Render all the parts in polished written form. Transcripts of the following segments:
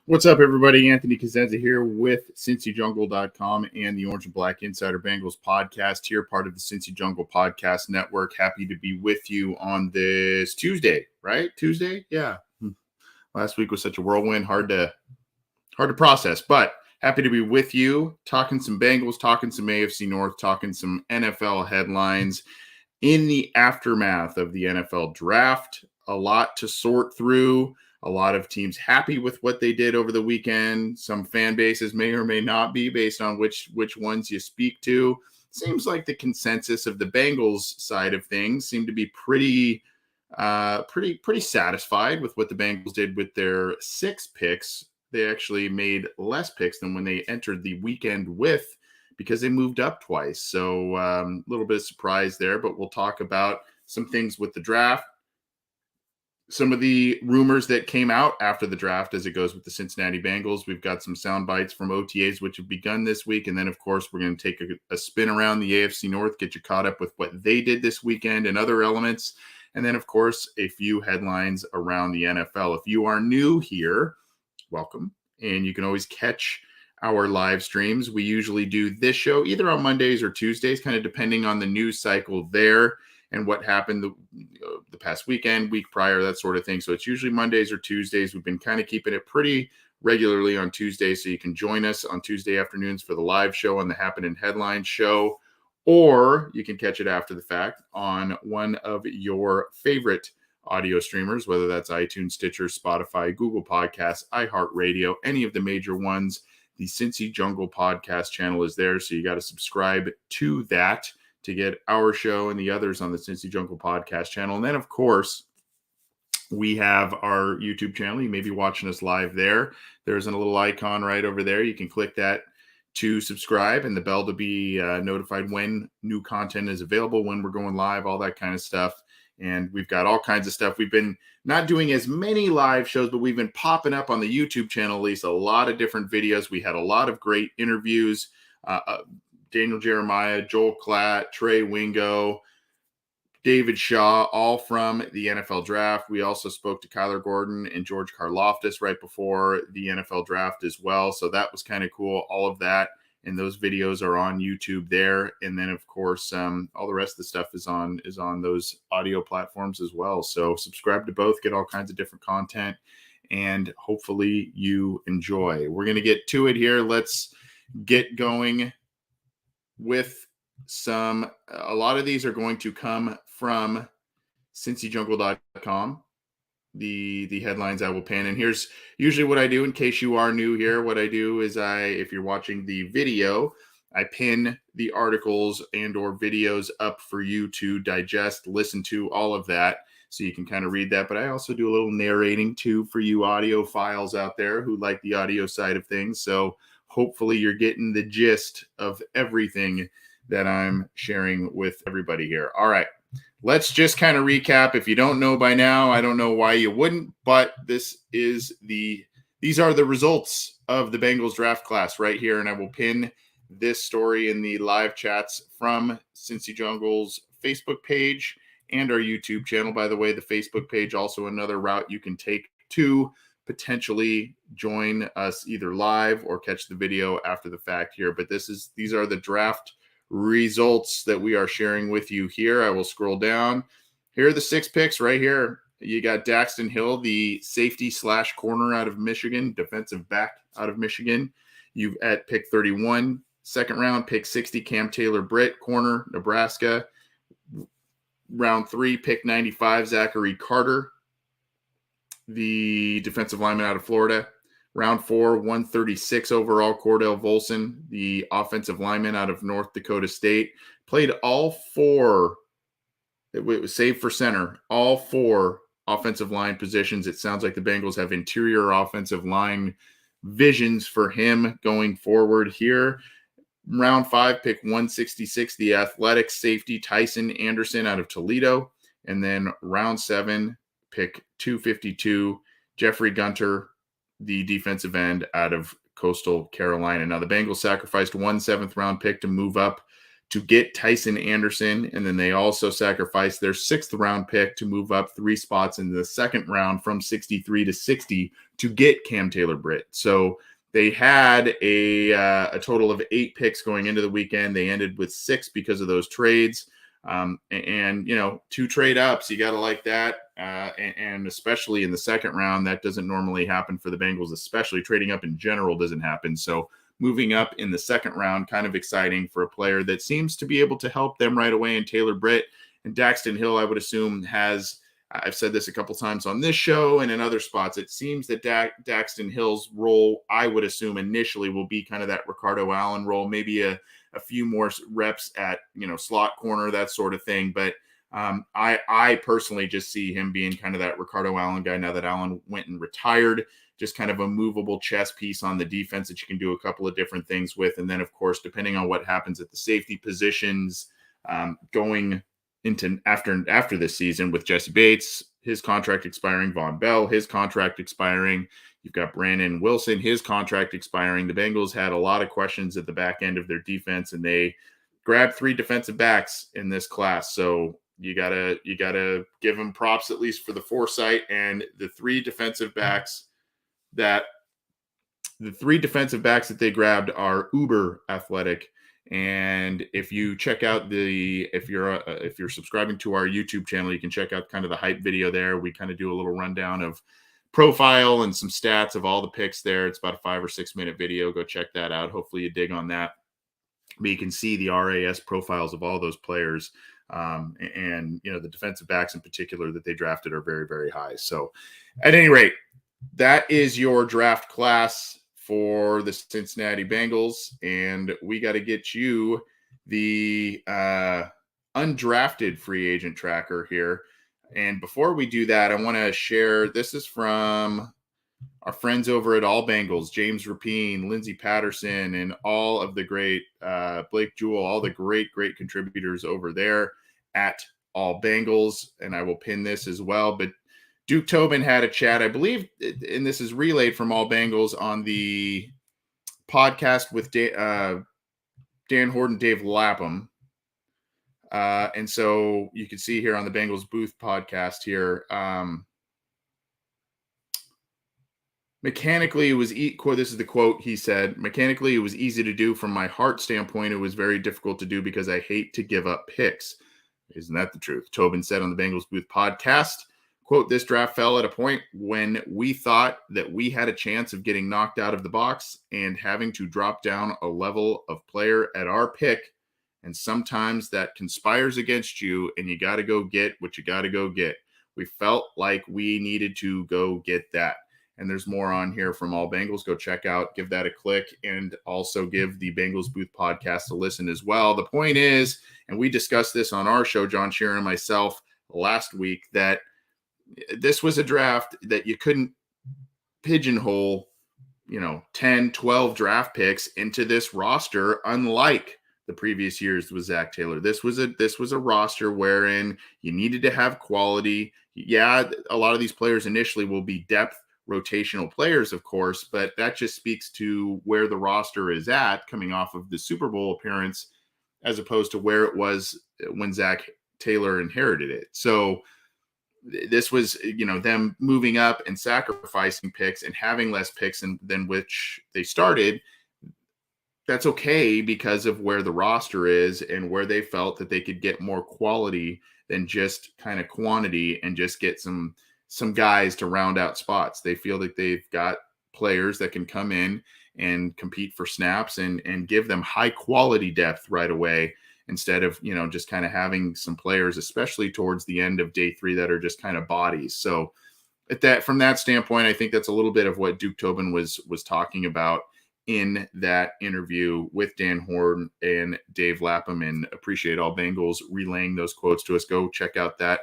What's up, everybody? Anthony Cosenza here with CincyJungle.com and the Orange and Black Insider Bengals podcast here, part of the Cincy Jungle Podcast Network. Happy to be with you on this Tuesday, right? Tuesday? Yeah. Last week was such a whirlwind, hard to process, but happy to be with you, talking some Bengals, talking some AFC North, talking some NFL headlines in the aftermath of the NFL draft. A lot to sort through. A lot of teams happy with what they did over the weekend. Some fan bases may or may not be based on which ones you speak to. Seems like the consensus of the Bengals side of things seem to be pretty satisfied with what the Bengals did with their 6 picks. They actually made less picks than when they entered the weekend with, because they moved up twice. So a little bit of surprise there, but we'll talk about some things with the draft. Some of the rumors that came out after the draft as it goes with the Cincinnati Bengals. We've got some sound bites from OTAs, which have begun this week. And then, of course, we're going to take a spin around the AFC North, get you caught up with what they did this weekend and other elements. And then, of course, a few headlines around the NFL. If you are new here, welcome. And you can always catch our live streams. We usually do this show either on Mondays or Tuesdays, kind of depending on the news cycle there and what happened the past weekend, week prior, that sort of thing. So it's usually Mondays or Tuesdays. We've been kind of keeping it pretty regularly on Tuesdays, so you can join us on Tuesday afternoons for the live show on the Happenin Headline Show, or you can catch it after the fact on one of your favorite audio streamers, whether that's iTunes, Stitcher, Spotify, Google Podcasts, iHeartRadio, any of the major ones. The Cincy Jungle Podcast channel is there, so you got to subscribe to that to get our show and the others on the Cincy Jungle Podcast channel. And then, of course, we have our YouTube channel. You may be watching us live there. There's a little icon right over there. You can click that to subscribe and the bell to be notified when new content is available, when we're going live, all that kind of stuff. And we've got all kinds of stuff. We've been not doing as many live shows, but we've been popping up on the YouTube channel, at least a lot of different videos. We had a lot of great interviews. Daniel Jeremiah, Joel Klatt, Trey Wingo, David Shaw, all from the NFL draft. We also spoke to Kyler Gordon and George Karlaftis right before the NFL draft as well. So that was kind of cool. All of that. And those videos are on YouTube there. And then, of course, all the rest of the stuff is on those audio platforms as well. So subscribe to both, get all kinds of different content, and hopefully you enjoy. We're going to get to it here. Let's get going with a lot of these are going to come from CincyJungle.com, the headlines I will pin. And here's usually what I do in case you are new here. What I do is if you're watching the video, I pin the articles and or videos up for you to digest, listen to, all of that, so you can kind of read that. But I also do a little narrating too for you audio files out there who like the audio side of things. So hopefully you're getting the gist of everything that I'm sharing with everybody here. All right, let's just kind of recap. If you don't know by now, I don't know why you wouldn't, but these are the results of the Bengals draft class right here. And I will pin this story in the live chats from Cincy Jungle's Facebook page and our YouTube channel. By the way, the Facebook page, also another route you can take to potentially join us either live or catch the video after the fact here. But these are the draft results that we are sharing with you here. I will scroll down. Here are the 6 picks right here. You got Daxton Hill, the safety / corner out of Michigan, defensive back out of Michigan. You've at pick 31, second round, pick 60, Cam Taylor-Britt, corner, Nebraska. Round 3, pick 95, Zachary Carter, the defensive lineman out of Florida. Round 4, 136 overall, Cordell Volson, the offensive lineman out of North Dakota State. Played all 4, it was saved for center, all 4 offensive line positions. It sounds like the Bengals have interior offensive line visions for him going forward here. Round 5, pick 166, the athletic safety Tyson Anderson out of Toledo. And then round 7, pick 252, Jeffrey Gunter, the defensive end out of Coastal Carolina. Now, the Bengals sacrificed 1 7th-round pick to move up to get Tyson Anderson. And then they also sacrificed their 6th round pick to move up 3 spots in the 2nd round from 63 to 60 to get Cam Taylor-Britt. So they had a total of 8 picks going into the weekend. They ended with 6 because of those trades. And 2 trade ups, you got to like that. And especially in the 2nd round, that doesn't normally happen for the Bengals, especially trading up in general doesn't happen. So moving up in the 2nd round, kind of exciting for a player that seems to be able to help them right away in Taylor-Britt. And Daxton Hill, I would assume, has, I've said this a couple times on this show and in other spots, it seems that Daxton Hill's role, I would assume initially, will be kind of that Ricardo Allen role, maybe a few more reps at, slot corner, that sort of thing. But I personally just see him being kind of that Ricardo Allen guy now that Allen went and retired, just kind of a movable chess piece on the defense that you can do a couple of different things with. And then, of course, depending on what happens at the safety positions going into after this season with Jesse Bates, his contract expiring, Von Bell, his contract expiring. You've got Brandon Wilson, his contract expiring. The Bengals had a lot of questions at the back end of their defense, and they grabbed 3 defensive backs in this class. So you gotta give them props, at least for the foresight. And the 3 defensive backs that they grabbed are uber athletic. And if you check out if you're subscribing to our YouTube channel, you can check out kind of the hype video there. We kind of do a little rundown of profile and some stats of all the picks there. It's about a 5 or 6 minute video. Go check that out. Hopefully you dig on that. But you can see the RAS profiles of all those players. And the defensive backs in particular that they drafted are very, very high. So at any rate, that is your draft class for the Cincinnati Bengals. And we got to get you the undrafted free agent tracker here. And before we do that, I want to share, this is from our friends over at All Bengals, James Rapine, Lindsey Patterson, and all of the great Blake Jewell, all the great contributors over there at All Bengals. And I will pin this as well. But Duke Tobin had a chat, I believe, and this is relayed from All Bengals on the podcast with Dan Horton, Dave Lapham. And so you can see here on the Bengals Booth podcast here, mechanically, it was this is the quote he said, mechanically, it was easy to do. From my heart standpoint, it was very difficult to do because I hate to give up picks. Isn't that the truth? Tobin said on the Bengals Booth podcast, quote, this draft fell at a point when we thought that we had a chance of getting knocked out of the box and having to drop down a level of player at our pick. And sometimes that conspires against you, and you got to go get what you got to go get. We felt like we needed to go get that. And there's more on here from All Bengals. Go check out, give that a click, and also give the Bengals Booth podcast a listen as well. The point is, and we discussed this on our show, John Sheeran and myself, last week, that this was a draft that you couldn't pigeonhole, 10, 12 draft picks into this roster, unlike the previous years with Zac Taylor. This was a roster wherein you needed to have quality. Yeah, a lot of these players initially will be depth rotational players, of course, but that just speaks to where the roster is at coming off of the Super Bowl appearance, as opposed to where it was when Zac Taylor inherited it. So this was, them moving up and sacrificing picks and having less picks than which they started. That's okay because of where the roster is and where they felt that they could get more quality than just kind of quantity and just get some guys to round out spots. They feel that they've got players that can come in and compete for snaps and give them high quality depth right away, instead of, just kind of having some players, especially towards the end of day 3, that are just kind of bodies. So from that standpoint, I think that's a little bit of what Duke Tobin was talking about in that interview with Dan Horn and Dave Lapham, and appreciate All Bengals relaying those quotes to us. Go check out that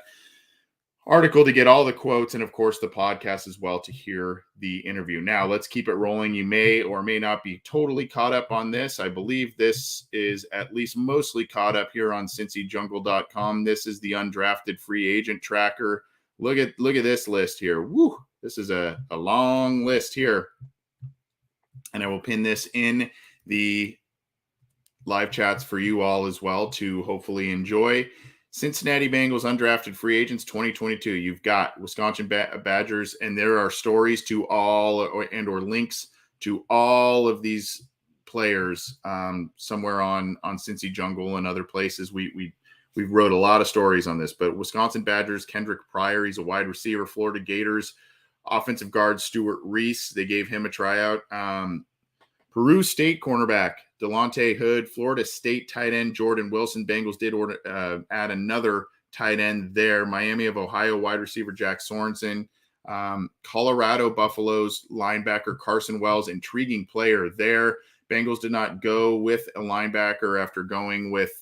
article to get all the quotes, and of course the podcast as well to hear the interview. Now let's keep it rolling. You may or may not be totally caught up on this. I believe this is at least mostly caught up here on CincyJungle.com. This is the undrafted free agent tracker. Look at this list here. Woo! This is a long list here. And I will pin this in the live chats for you all as well to hopefully enjoy. Cincinnati Bengals undrafted free agents 2022. You've got Wisconsin Badgers, and there are stories to all or links to all of these players somewhere on Cincy Jungle and other places. We wrote a lot of stories on this, but Wisconsin Badgers, Kendrick Pryor, he's a wide receiver. Florida Gators, offensive guard Stuart Reese, they gave him a tryout. Peru State cornerback Delonte Hood, Florida State tight end Jordan Wilson. Bengals did add another tight end there. Miami of Ohio wide receiver Jack Sorensen. Colorado Buffaloes linebacker Carson Wells, intriguing player there. Bengals did not go with a linebacker after going with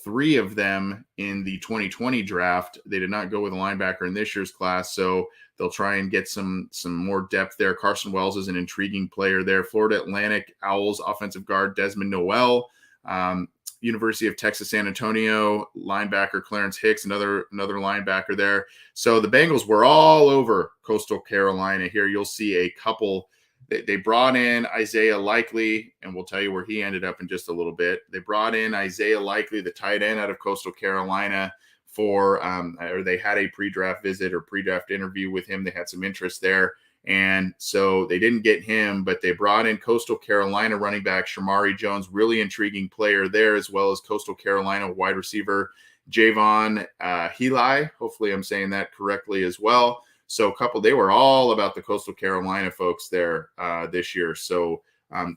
3 of them in the 2020 draft. They did not go with a linebacker in this year's class, so they'll try and get some more depth there. Carson Wells is an intriguing player there. Florida Atlantic Owls offensive guard Desmond Noel. University of Texas San Antonio linebacker Clarence Hicks, another linebacker there. So the Bengals were all over Coastal Carolina here. You'll see a couple. They brought in Isaiah Likely, and we'll tell you where he ended up in just a little bit. They brought in Isaiah Likely, the tight end out of Coastal Carolina, or they had a pre-draft visit or pre-draft interview with him. They had some interest there. And so they didn't get him, but they brought in Coastal Carolina running back Shamari Jones, really intriguing player there, as well as Coastal Carolina wide receiver Javon Heli. Hopefully I'm saying that correctly as well. So they were all about the Coastal Carolina folks there this year. So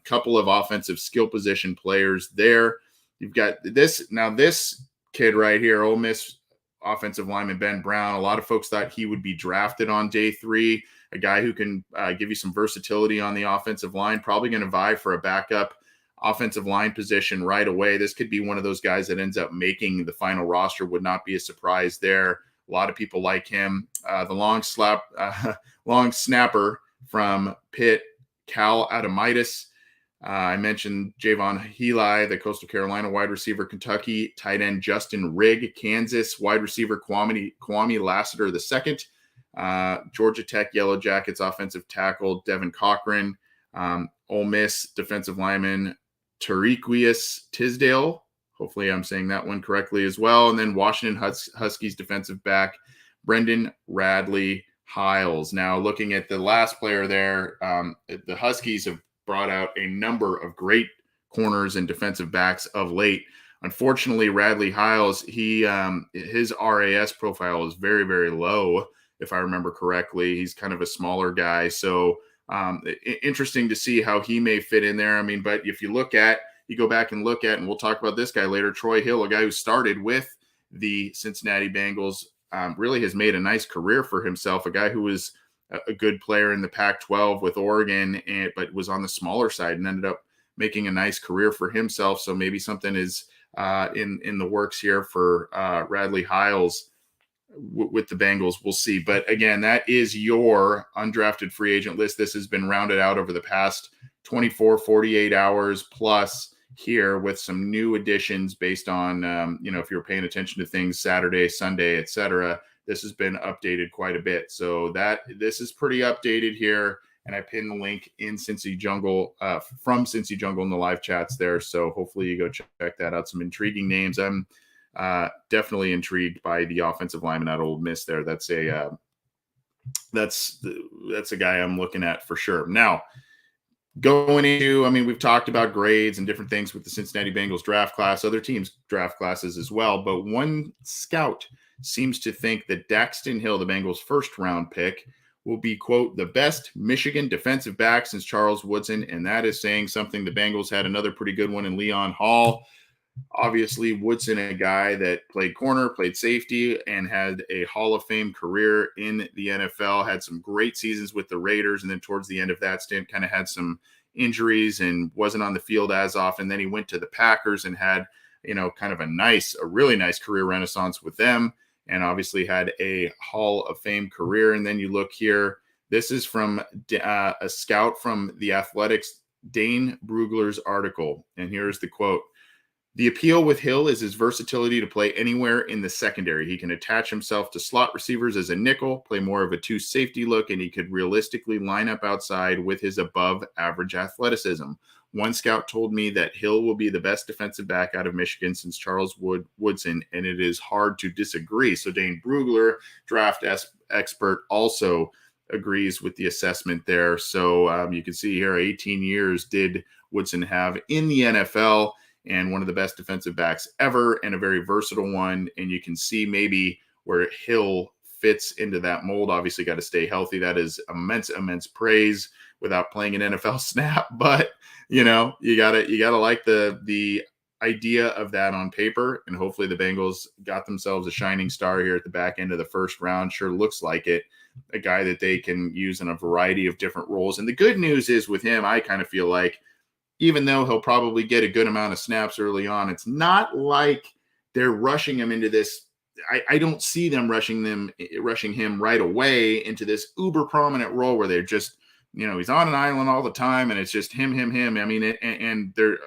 couple of offensive skill position players there. You've got this kid right here, Ole Miss offensive lineman Ben Brown. A lot of folks thought he would be drafted on day 3, a guy who can give you some versatility on the offensive line, probably going to vie for a backup offensive line position right away. This could be one of those guys that ends up making the final roster. Would not be a surprise there. A lot of people like him. The long snapper from Pitt, Cal Adamitis. I mentioned Javon Heli, the Coastal Carolina wide receiver, Kentucky tight end Justin Rigg, Kansas wide receiver Kwame Lassiter II, Georgia Tech Yellow Jackets offensive tackle Devin Cochran, Ole Miss defensive lineman Tariquius Tisdale. Hopefully I'm saying that one correctly as well. And then Washington Huskies defensive back Brendan Radley Hiles. Now looking at the last player there, the Huskies have brought out a number of great corners and defensive backs of late. Unfortunately, Radley Hiles, his RAS profile is very, very low, if I remember correctly. He's kind of a smaller guy. So interesting to see how he may fit in there. I mean, but if you go back and look at, and we'll talk about this guy later, Troy Hill, a guy who started with the Cincinnati Bengals, really has made a nice career for himself, a guy who was a good player in the Pac-12 with Oregon, but was on the smaller side and ended up making a nice career for himself. So maybe something is in the works here for Radley Hiles with the Bengals. We'll see. But again, that is your undrafted free agent list. This has been rounded out over the past 24, 48 hours plus here with some new additions based on, if you're paying attention to things Saturday, Sunday, etc. This has been updated quite a bit. So this is pretty updated here. And I pinned the link in Cincy Jungle from Cincy Jungle in the live chats there. So hopefully you go check that out. Some intriguing names. I'm definitely intrigued by the offensive lineman out of Ole Miss there. That's a guy I'm looking at for sure. Now, going into, we've talked about grades and different things with the Cincinnati Bengals draft class, other teams' draft classes as well. But one scout seems to think that Daxton Hill, the Bengals' first-round pick, will be, quote, the best Michigan defensive back since Charles Woodson, and that is saying something. The Bengals had another pretty good one in Leon Hall. Obviously, Woodson, a guy that played corner, played safety, and had a Hall of Fame career in the NFL, had some great seasons with the Raiders, and then towards the end of that stint kind of had some injuries and wasn't on the field as often. Then he went to the Packers and had, kind of a really nice career renaissance with them, and obviously had a Hall of Fame career. And then you look here, this is from a scout from The Athletics, Dane Brugler's article. And here's the quote. The appeal with Hill is his versatility to play anywhere in the secondary. He can attach himself to slot receivers as a nickel, play more of a two safety look, and he could realistically line up outside with his above average athleticism. One scout told me that Hill will be the best defensive back out of Michigan since Charles Woodson, and it is hard to disagree. So Dane Brugler, draft expert, also agrees with the assessment there. So you can see here 18 years did Woodson have in the NFL, and one of the best defensive backs ever, and a very versatile one. And you can see maybe where Hill fits into that mold. Obviously got to stay healthy. That is immense praise without playing an NFL snap. But, you gotta like the idea of that on paper. And hopefully the Bengals got themselves a shining star here at the back end of the first round. Sure looks like it. A guy that they can use in a variety of different roles. And the good news is with him, I kind of feel like, even though he'll probably get a good amount of snaps early on, it's not like they're rushing him into this. I don't see them rushing him right away into this uber prominent role where they're just, he's on an island all the time and it's just him. I mean, and they're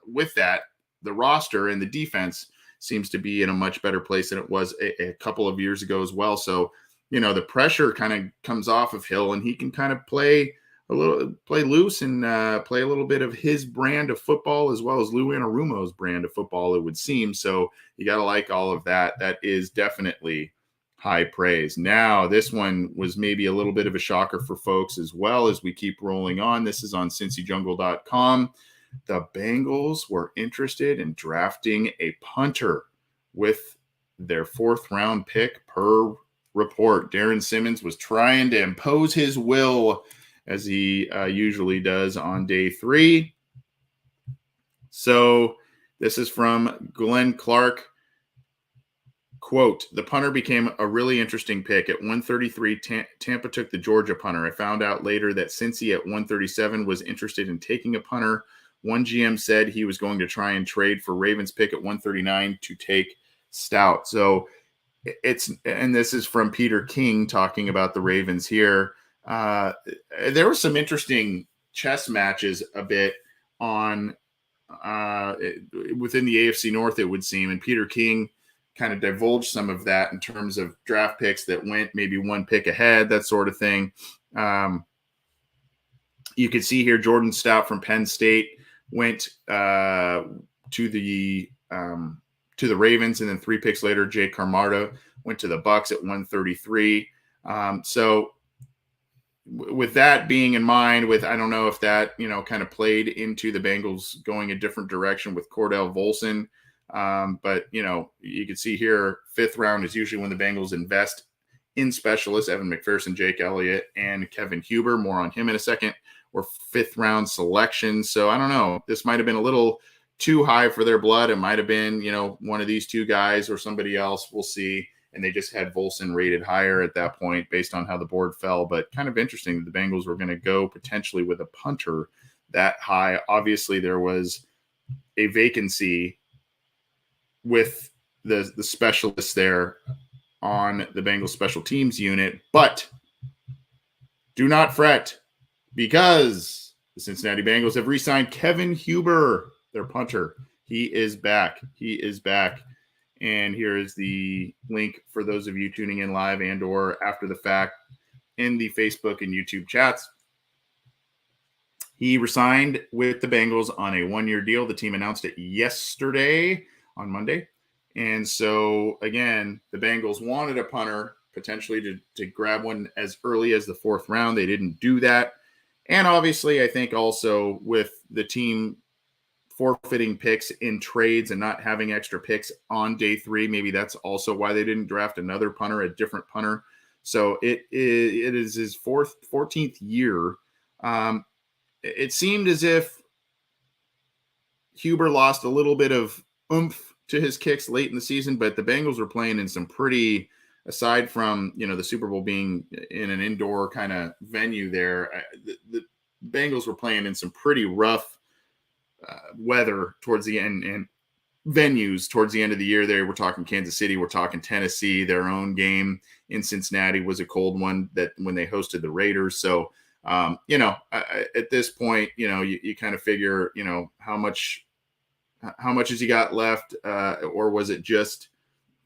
with that, the roster and the defense seems to be in a much better place than it was a couple of years ago as well. So, the pressure kind of comes off of Hill, and he can kind of play loose and play a little bit of his brand of football as well as Lou Anarumo's brand of football, it would seem. So you got to like all of that. That is definitely high praise. Now, this one was maybe a little bit of a shocker for folks as well as we keep rolling on. This is on CincyJungle.com. The Bengals were interested in drafting a punter with their 4th round pick per report. Darren Simmons was trying to impose his will as he usually does on day 3. So this is from Glenn Clark. Quote, the punter became a really interesting pick. At 133, Tampa took the Georgia punter. I found out later that Cincy at 137 was interested in taking a punter. One GM said he was going to try and trade for Ravens pick at 139 to take Stout. So and this is from Peter King talking about the Ravens here. There were some interesting chess matches a bit on within the AFC North, it would seem. And Peter King kind of divulged some of that in terms of draft picks that went maybe one pick ahead, that sort of thing. You could see here Jordan Stout from Penn State went to the Ravens, and then 3 picks later, Jake Camarda went to the Bucks at 133. So with that being in mind, I don't know if that, kind of played into the Bengals going a different direction with Cordell Volson. But, you can see here, 5th round is usually when the Bengals invest in specialists. Evan McPherson, Jake Elliott, and Kevin Huber. More on him in a second. Or 5th round selection. So I don't know. This might have been a little too high for their blood. It might have been, one of these 2 guys or somebody else. We'll see. And they just had Volson rated higher at that point based on how the board fell. But kind of interesting that the Bengals were going to go potentially with a punter that high. Obviously, there was a vacancy with the specialists there on the Bengals special teams unit. But do not fret, because the Cincinnati Bengals have re-signed Kevin Huber, their punter. He is back. And here is the link for those of you tuning in live and or after the fact in the Facebook and YouTube chats. He resigned with the Bengals on a 1-year deal. The team announced it yesterday on Monday. And so, again, the Bengals wanted a punter potentially to grab one as early as the 4th round. They didn't do that. And obviously, I think also with the team forfeiting picks in trades and not having extra picks on day 3, maybe that's also why they didn't draft another punter, a different punter. So it is his 14th year. It seemed as if Huber lost a little bit of oomph to his kicks late in the season, but the Bengals were playing in some pretty, aside from, the Super Bowl being in an indoor kind of venue there, the Bengals were playing in some pretty rough weather towards the end and venues towards the end of the year. There, we're talking Kansas City, we're talking Tennessee. Their own game in Cincinnati was a cold one that when they hosted the Raiders. So, at this point, you kind of figure, how much how much has he got left, or was it just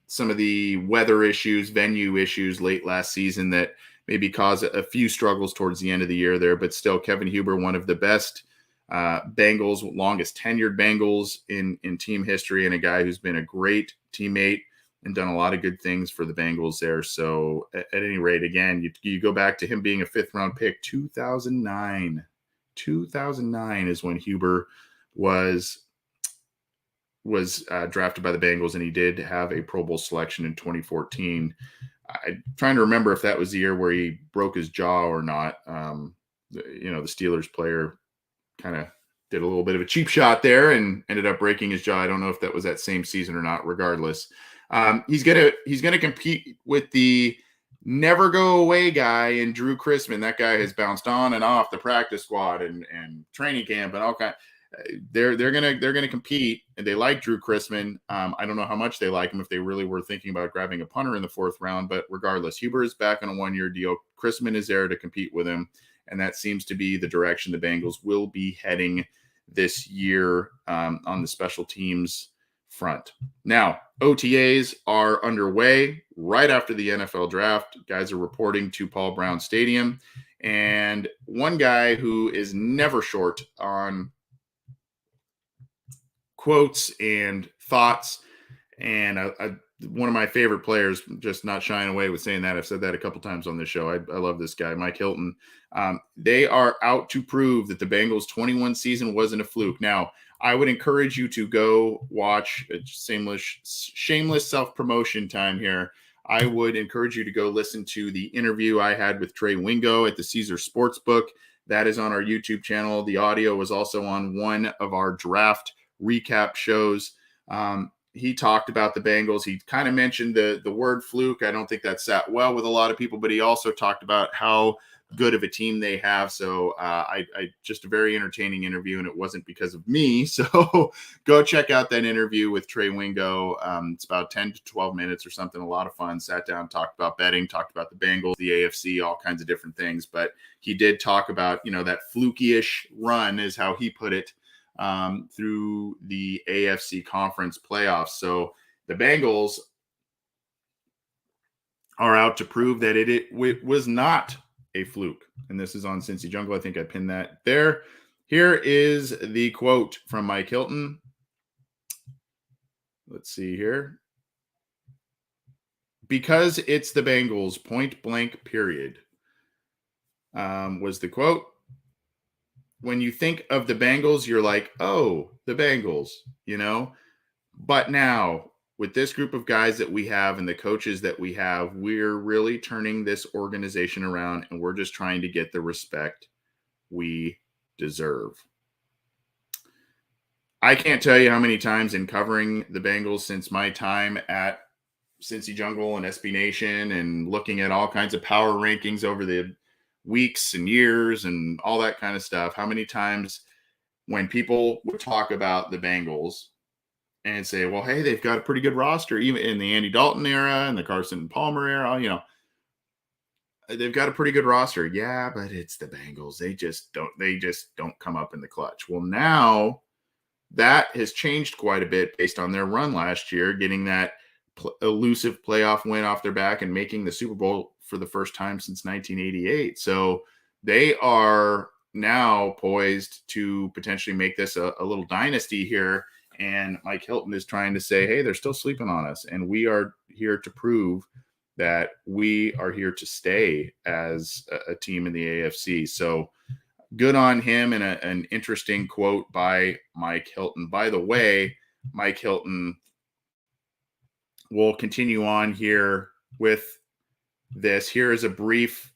some of the weather issues, venue issues late last season that maybe caused a few struggles towards the end of the year there? But still, Kevin Huber, one of the best Bengals, longest tenured Bengals in team history, and a guy who's been a great teammate and done a lot of good things for the Bengals there. So at any rate, again, you go back to him being a 5th-round pick, 2009. 2009 is when Huber was drafted by the Bengals, and he did have a Pro Bowl selection in 2014. I'm trying to remember if that was the year where he broke his jaw or not. The Steelers player kind of did a little bit of a cheap shot there and ended up breaking his jaw. I don't know if that was that same season or not. Regardless, he's gonna compete with the never go away guy in Drew Chrisman. That guy has bounced on and off the practice squad and training camp and all kinds. They're gonna compete, and they like Drew Chrisman. I don't know how much they like him, if they really were thinking about grabbing a punter in the 4th round. But regardless, Huber is back on a 1-year deal. Chrisman is there to compete with him, and that seems to be the direction the Bengals will be heading this year on the special teams front. Now, OTAs are underway right after the NFL draft. Guys are reporting to Paul Brown Stadium, and one guy who is never short on quotes and thoughts, and one of my favorite players, just not shying away with saying that. I've said that a couple times on this show. I love this guy, Mike Hilton. They are out to prove that the Bengals 21 season wasn't a fluke. Now, I would encourage you to go watch shameless self-promotion time here. I would encourage you to go listen to the interview I had with Trey Wingo at the Caesar Sportsbook. That is on our YouTube channel. The audio was also on one of our draft recap shows. He talked about the Bengals. He kind of mentioned the word fluke. I don't think that sat well with a lot of people, but he also talked about how good of a team they have. So I just a very entertaining interview, and it wasn't because of me. So go check out that interview with Trey Wingo. It's about 10 to 12 minutes or something. A lot of fun. Sat down, talked about betting, talked about the Bengals, the AFC, all kinds of different things. But he did talk about, that fluky-ish run is how he put it, through the AFC conference playoffs. So the Bengals are out to prove that it was not a fluke. And this is on Cincy Jungle. I think I pinned that there. Here is the quote from Mike Hilton. Let's see here. Because it's the Bengals, point blank, period, was the quote. When you think of the Bengals, you're like, oh, the Bengals, But now, with this group of guys that we have and the coaches that we have, we're really turning this organization around, and we're just trying to get the respect we deserve. I can't tell you how many times in covering the Bengals since my time at Cincy Jungle and SB Nation and looking at all kinds of power rankings over the weeks and years and all that kind of stuff, how many times when people would talk about the Bengals and say, well, hey, they've got a pretty good roster, even in the Andy Dalton era and the Carson Palmer era, they've got a pretty good roster. Yeah, but it's the Bengals. They just don't come up in the clutch. Well, now that has changed quite a bit based on their run last year, getting that elusive playoff win off their back and making the Super Bowl for the first time since 1988. So they are now poised to potentially make this a little dynasty here. And Mike Hilton is trying to say, hey, they're still sleeping on us. And we are here to prove that we are here to stay as a team in the AFC. So good on him, and an interesting quote by Mike Hilton. By the way, Mike Hilton will continue on here with this. Here is a brief,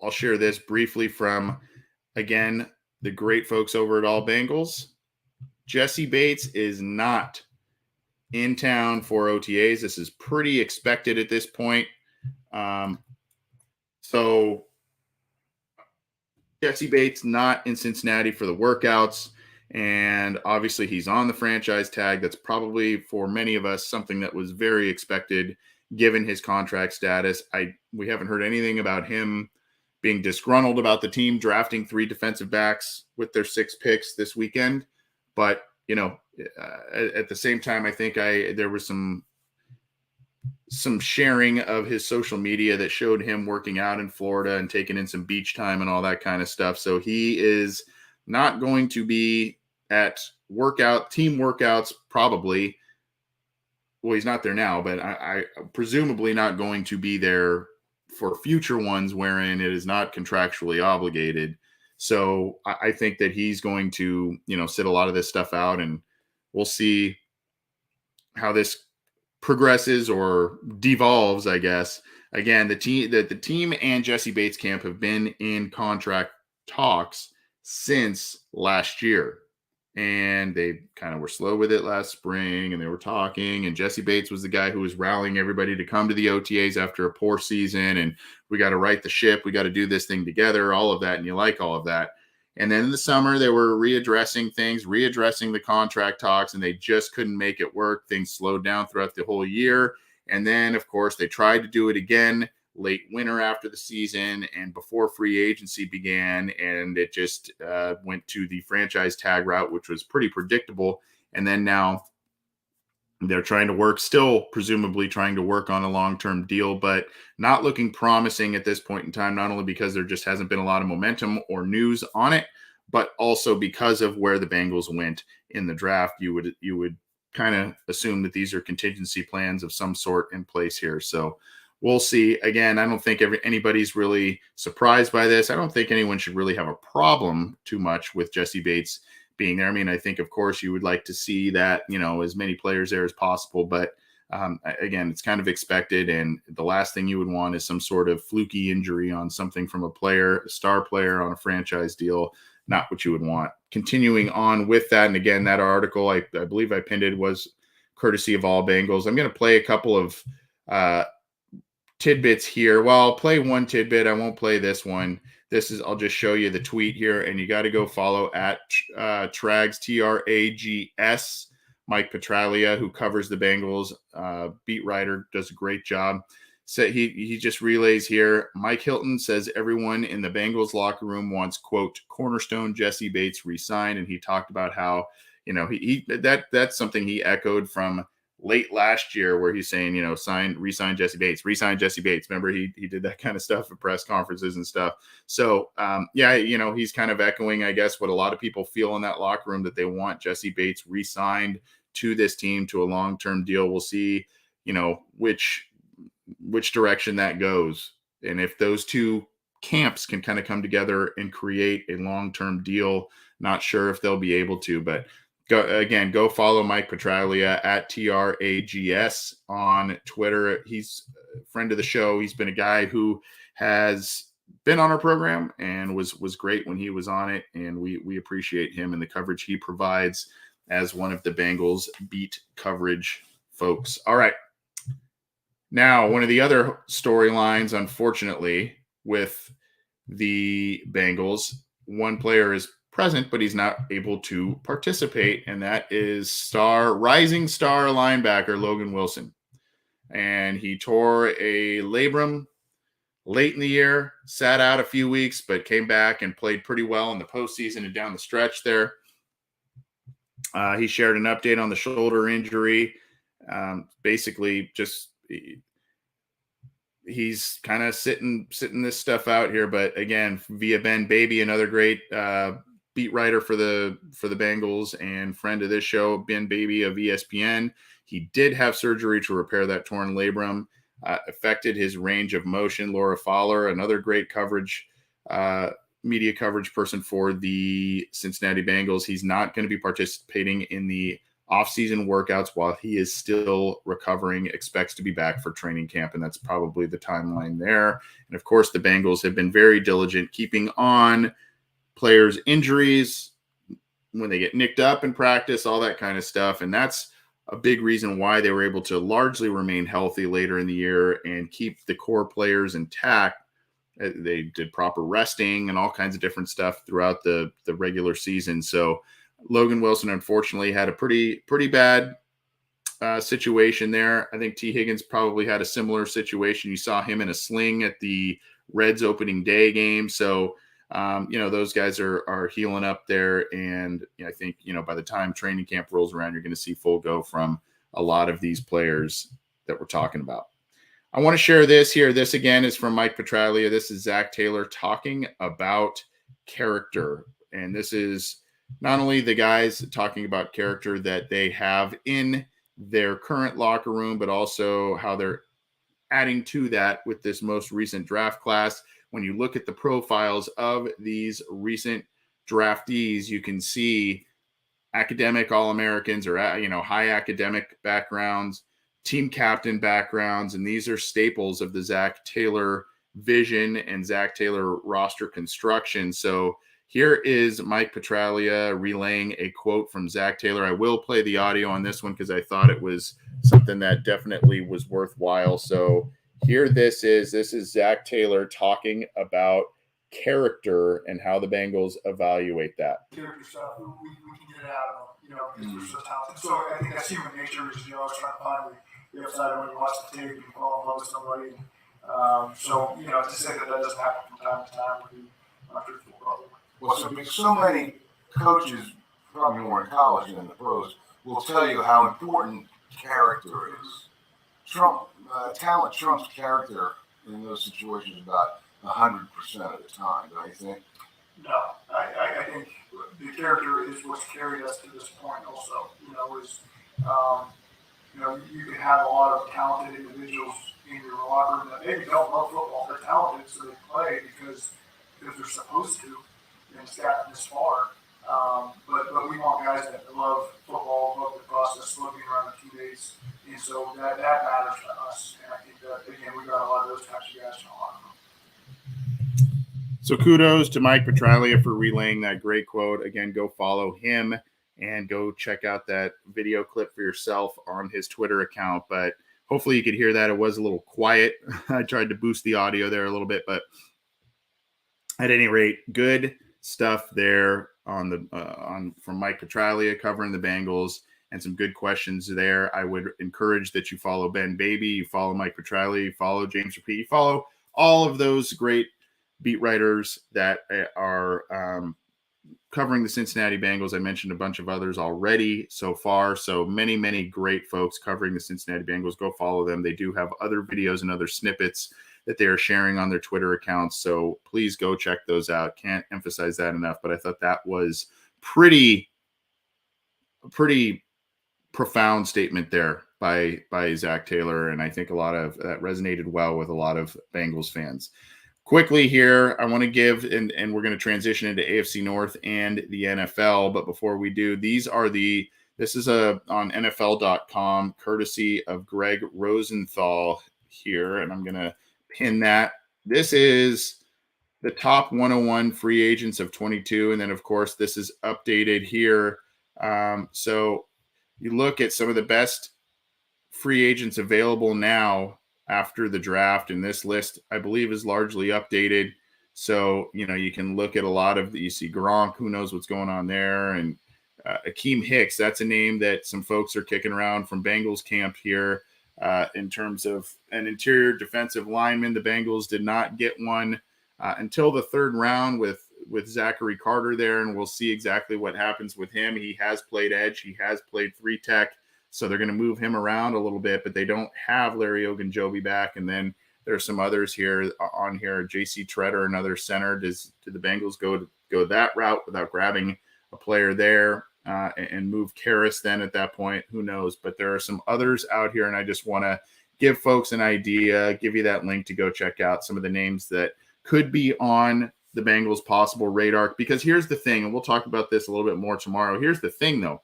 I'll share this briefly from, again, the great folks over at All Bengals. Jesse Bates is not in town for OTAs. This is pretty expected at this point. So Jesse Bates not in Cincinnati for the workouts. And obviously he's on the franchise tag. That's probably, for many of us, something that was very expected given his contract status. We haven't heard anything about him being disgruntled about the team drafting 3 defensive backs with their 6 picks this weekend. But you know, at the same time, I think there was some sharing of his social media that showed him working out in Florida and taking in some beach time and all that kind of stuff. So he is not going to be at team workouts, probably. Well, he's not there now, but I presumably not going to be there for future ones wherein it is not contractually obligated. So I think that he's going to, sit a lot of this stuff out, and we'll see how this progresses or devolves, I guess. Again, the team and Jesse Bates camp have been in contract talks since last year. And they kind of were slow with it last spring, and they were talking, and Jesse Bates was the guy who was rallying everybody to come to the OTAs after a poor season, and we got to right the ship, we got to do this thing together, all of that, and you like all of that. And then in the summer, they were readdressing the contract talks, and they just couldn't make it work. Things slowed down throughout the whole year. And then, of course, they tried to do it again late winter after the season and before free agency began, and it just went to the franchise tag route, which was pretty predictable. And then now they're still presumably trying to work on a long-term deal, but not looking promising at this point in time, not only because there just hasn't been a lot of momentum or news on it, but also because of where the Bengals went in the draft. You would kind of assume that these are contingency plans of some sort in place here. So we'll see. Again, I don't think anybody's really surprised by this. I don't think anyone should really have a problem too much with Jesse Bates being there. I mean, I think, of course, you would like to see that, as many players there as possible. But again, it's kind of expected. And the last thing you would want is some sort of fluky injury on something from a star player on a franchise deal. Not what you would want. Continuing on with that. And again, that article, I believe I pinned it, was courtesy of All Bengals. I'm going to play a couple of tidbits here. Well, I'll play one tidbit. I won't play this one. I'll just show you the tweet here, and you got to go follow at Trags, Trags, Mike Petraglia, who covers the Bengals, beat writer, does a great job. So he just relays here. Mike Hilton says everyone in the Bengals locker room wants, quote, cornerstone Jesse Bates re-signed, and he talked about how, that's something he echoed from late last year, where he's saying, re-sign Jesse Bates. Remember, he did that kind of stuff at press conferences and stuff. So, he's kind of echoing, I guess, what a lot of people feel in that locker room, that they want Jesse Bates re-signed to this team to a long-term deal. We'll see, which direction that goes. And if those two camps can kind of come together and create a long-term deal, not sure if they'll be able to, but go follow Mike Petraglia at Trags on Twitter. He's a friend of the show. He's been a guy who has been on our program and was great when he was on it. And we appreciate him and the coverage he provides as one of the Bengals beat coverage folks. All right. Now, one of the other storylines, unfortunately, with the Bengals, one player is present, but he's not able to participate, and that is rising star linebacker Logan Wilson. And he tore a labrum late in the year, sat out a few weeks, but came back and played pretty well in the postseason and down the stretch there. He shared an update on the shoulder injury. Basically, just he's kind of sitting this stuff out here. But again, via Ben Baby, another great beat writer for the Bengals and friend of this show, Ben Baby of ESPN. He did have surgery to repair that torn labrum, affected his range of motion. Laura Fowler, another great media coverage person for the Cincinnati Bengals. He's not going to be participating in the off-season workouts while he is still recovering, expects to be back for training camp, and that's probably the timeline there. And of course, the Bengals have been very diligent keeping on players' injuries when they get nicked up in practice, all that kind of stuff. And that's a big reason why they were able to largely remain healthy later in the year and keep the core players intact. They did proper resting and all kinds of different stuff throughout the regular season. So Logan Wilson, unfortunately, had a pretty bad situation there. I think T. Higgins probably had a similar situation. You saw him in a sling at the Reds opening day game. So those guys are healing up there. And I think, by the time training camp rolls around, you're going to see full go from a lot of these players that we're talking about. I want to share this here. This, again, is from Mike Petraglia. This is Zac Taylor talking about character. And this is not only the guys talking about character that they have in their current locker room, but also how they're adding to that with this most recent draft class. When you look at the profiles of these recent draftees, you can see academic All-Americans or, high academic backgrounds, team captain backgrounds, and these are staples of the Zac Taylor vision and Zac Taylor roster construction. So here is Mike Petraglia relaying a quote from Zac Taylor. I will play the audio on this one because I thought it was something that definitely was worthwhile. So here this is Zac Taylor talking about character and how the Bengals evaluate that. Character stuff, we can get it out of them, because we're so talented. So I think that's human nature, is always trying to find the upside when you watch the tape and you fall in love with somebody. To say that doesn't happen from time to time would be untruthful, probably. Well, so many coaches, probably more in college than in the pros, will tell you how important character is. Talent trumps character in those situations about 100% of the time, don't you think? No, I think the character is what's carried us to this point also. You can have a lot of talented individuals in your locker room that maybe don't love football. They're talented, so they play because they're supposed to, and it's gotten this far. But we want guys that love football, love the process, love being around their teammates, and so that matters to us. And I think that, again, we got a lot of those types of guys in the locker room. So kudos to Mike Petraglia for relaying that great quote. Again, go follow him and go check out that video clip for yourself on his Twitter account. But hopefully you could hear that. It was a little quiet. I tried to boost the audio there a little bit, but at any rate, good stuff there from Mike Petraglia covering the Bengals, and some good questions there. I would encourage that you follow Ben Baby, you follow Mike Petraglia, you follow James Rapie, you follow all of those great beat writers that are covering the Cincinnati Bengals. I mentioned a bunch of others already so far. So many, many great folks covering the Cincinnati Bengals. Go follow them. They do have other videos and other snippets that they are sharing on their Twitter accounts. So please go check those out. Can't emphasize that enough. But I thought that was pretty profound statement there by Zac Taylor. And I think a lot of that resonated well with a lot of Bengals fans. Quickly here, I want to give, and we're going to transition into AFC North and the NFL. But before we do, this is on NFL.com, courtesy of Greg Rosenthal here. And I'm going to pin that. This is the top 101 free agents of 22. And then, of course, this is updated here. So you look at some of the best free agents available now after the draft, and this list, I believe, is largely updated. So, you can look at a lot of you see Gronk, who knows what's going on there, and Akeem Hicks, that's a name that some folks are kicking around from Bengals camp here in terms of an interior defensive lineman. The Bengals did not get one until the third round with Zachary Carter there, and we'll see exactly what happens with him. He has played edge. He has played 3-tech. So they're going to move him around a little bit, but they don't have Larry Ogunjobi back. And then there's some others here on here. J.C. Treader, another center. Do the Bengals go that route without grabbing a player there and move Karras then at that point? Who knows? But there are some others out here, and I just want to give folks an idea, give you that link to go check out some of the names that could be on the Bengals' possible radar. Because here's the thing, and we'll talk about this a little bit more tomorrow. Here's the thing, though.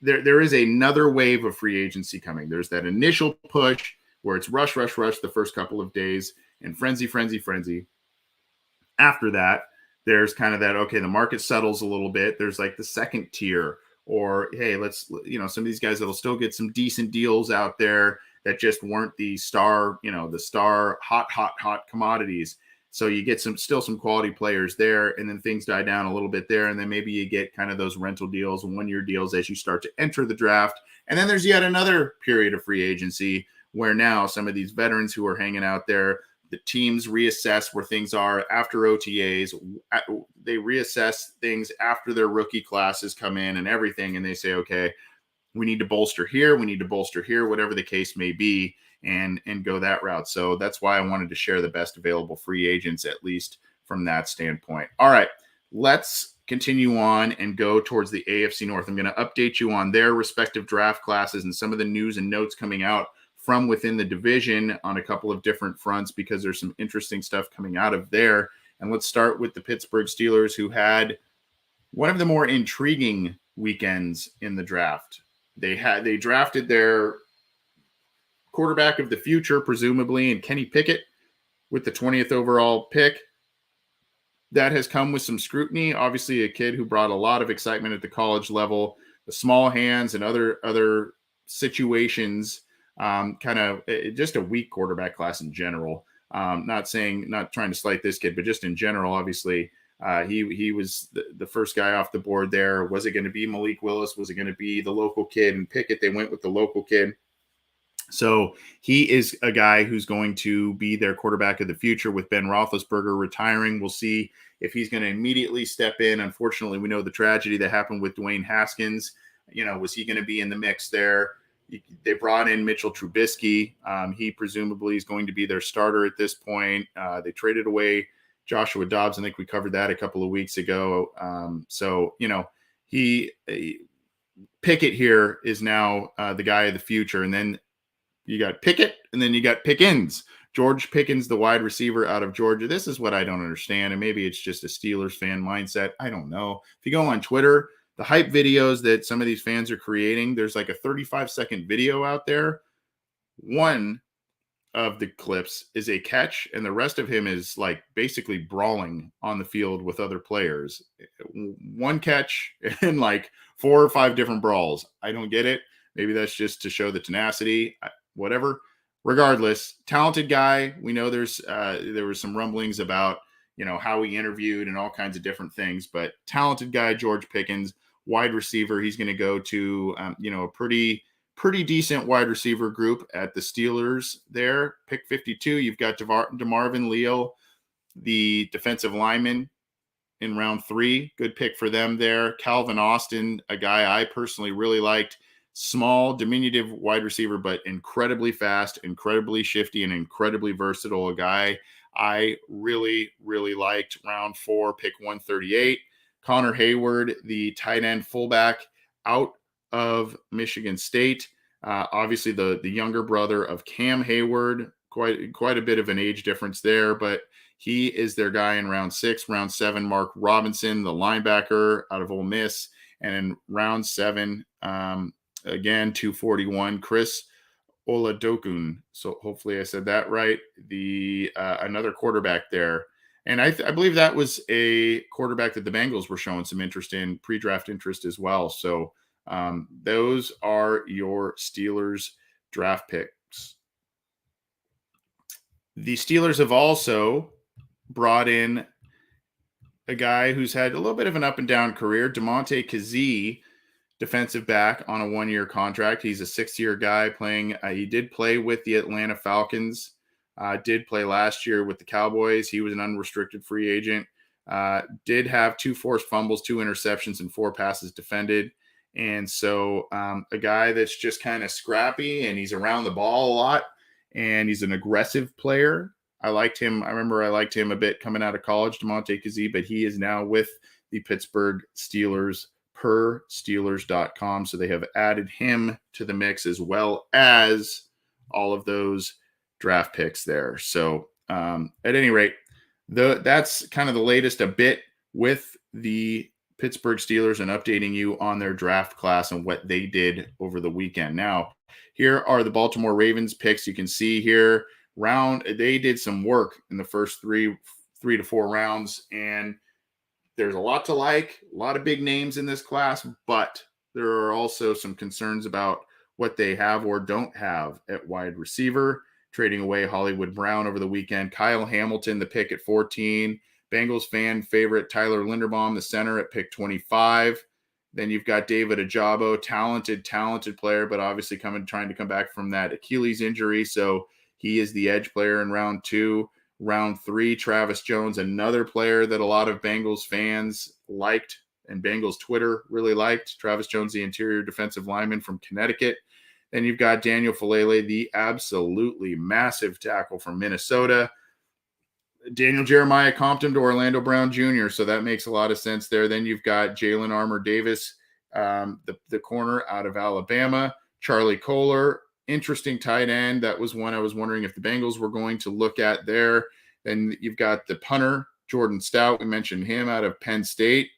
There is another wave of free agency coming. There's that initial push where it's rush the first couple of days and frenzy. After that, there's kind of that, okay, the market settles a little bit. There's like the second tier, or, hey, let's, some of these guys that'll still get some decent deals out there that just weren't the star hot commodities. So you get still some quality players there, and then things die down a little bit there. And then maybe you get kind of those rental deals and 1-year deals as you start to enter the draft. And then there's yet another period of free agency where now some of these veterans who are hanging out there, the teams reassess where things are after OTAs. They reassess things after their rookie classes come in and everything. And they say, okay, we need to bolster here. We need to bolster here, whatever the case may be, and go that route. So that's why I wanted to share the best available free agents, at least from that standpoint. All right, let's continue on and go towards the AFC North. I'm going to update you on their respective draft classes and some of the news and notes coming out from within the division on a couple of different fronts, because there's some interesting stuff coming out of there. And let's start with the Pittsburgh Steelers, who had one of the more intriguing weekends in the draft. They drafted their quarterback of the future, presumably, in Kenny Pickett with the 20th overall pick. That has come with some scrutiny. Obviously, a kid who brought a lot of excitement at the college level, the small hands and other situations. Kind of just a weak quarterback class in general. Not trying to slight this kid, but just in general, obviously, he was the first guy off the board there. Was it going to be Malik Willis? Was it going to be the local kid? And Pickett, they went with the local kid. So he is a guy who's going to be their quarterback of the future with Ben Roethlisberger retiring. We'll see if he's going to immediately step in. Unfortunately, we know the tragedy that happened with Dwayne Haskins. Was he going to be in the mix there? They brought in Mitchell Trubisky. He presumably is going to be their starter at this point. They traded away Joshua Dobbs. I think we covered that a couple of weeks ago. Pickett here is now the guy of the future. And then you got Pickett, and then you got Pickens. George Pickens, the wide receiver out of Georgia. This is what I don't understand, and maybe it's just a Steelers fan mindset. I don't know. If you go on Twitter, the hype videos that some of these fans are creating, there's like a 35-second video out there. One of the clips is a catch, and the rest of him is like basically brawling on the field with other players. One catch and like 4 or 5 different brawls. I don't get it. Maybe that's just to show the tenacity, whatever. Regardless, talented guy. We know there was some rumblings about, how he interviewed and all kinds of different things, but talented guy, George Pickens, wide receiver. He's going to go to, a pretty decent wide receiver group at the Steelers there. Pick 52, you've got DeMarvin Leal, the defensive lineman, in round 3. Good pick for them there. Calvin Austin, a guy I personally really liked. Small, diminutive wide receiver, but incredibly fast, incredibly shifty, and incredibly versatile. A guy I really, really liked. Round 4, pick 138. Connor Hayward, the tight end fullback out of Michigan State. Obviously, the younger brother of Cam Hayward. Quite a bit of an age difference there, but he is their guy in round 6. Round 7, Mark Robinson, the linebacker out of Ole Miss. And in round 7, again, 241, Chris Oladokun. So hopefully I said that right. The another quarterback there. And I believe that was a quarterback that the Bengals were showing some interest in, pre-draft interest as well. So those are your Steelers draft picks. The Steelers have also brought in a guy who's had a little bit of an up and down career, DeMonte Kazee, defensive back on a 1-year contract. He's a 6-year guy playing. He did play with the Atlanta Falcons, did play last year with the Cowboys. He was an unrestricted free agent, did have 2 forced fumbles, 2 interceptions, and 4 passes defended. And so a guy that's just kind of scrappy, and he's around the ball a lot, and he's an aggressive player. I liked him. I remember I liked him a bit coming out of college, DeMonte Kazee, but he is now with the Pittsburgh Steelers per Steelers.com. So they have added him to the mix, as well as all of those draft picks there. So at any rate, that's kind of the latest a bit with the Pittsburgh Steelers and updating you on their draft class and what they did over the weekend. Now, here are the Baltimore Ravens picks. You can see here, they did some work in the first three to four rounds, and there's a lot to like, a lot of big names in this class, but there are also some concerns about what they have or don't have at wide receiver. Trading away Hollywood Brown over the weekend. Kyle Hamilton, the pick at 14. Bengals fan favorite Tyler Linderbaum, the center, at pick 25. Then you've got David Ajabo, talented player, but obviously trying to come back from that Achilles injury. So he is the edge player in round 2. Round 3, Travis Jones, another player that a lot of Bengals fans liked and Bengals Twitter really liked. Travis Jones, the interior defensive lineman from Connecticut. Then you've got Daniel Falele, the absolutely massive tackle from Minnesota. Daniel Jeremiah comped him to Orlando Brown Jr., so that makes a lot of sense there. Then you've got Jalen Armour Davis, the corner out of Alabama. Charlie Kohler, interesting tight end. That was one I was wondering if the Bengals were going to look at there. Then you've got the punter, Jordan Stout. We mentioned him out of Penn State.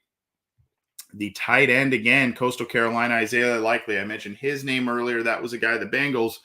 The tight end again, Coastal Carolina, Isaiah Likely. I mentioned his name earlier. That was a guy the Bengals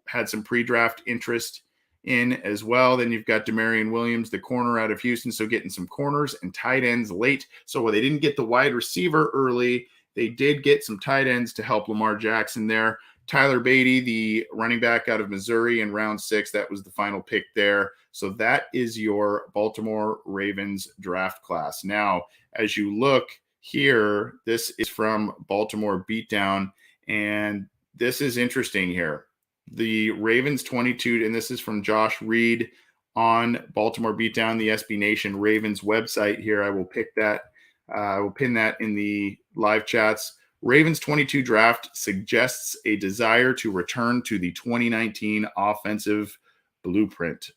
had some pre-draft interest in as well. Then you've got Demarion Williams, the corner out of Houston. So getting some corners and tight ends late. So while they didn't get the wide receiver early, they did get some tight ends to help Lamar Jackson there. Tyler Beatty, the running back out of Missouri in round 6. That was the final pick there. So that is your Baltimore Ravens draft class. Now, as you look here, this is from Baltimore Beatdown, and this is interesting here. The Ravens 22, and this is from Josh Reed on Baltimore Beatdown, the SB Nation Ravens website here. I will pick that. I will pin that in the live chats. Ravens 22 draft suggests a desire to return to the 2019 offensive blueprint.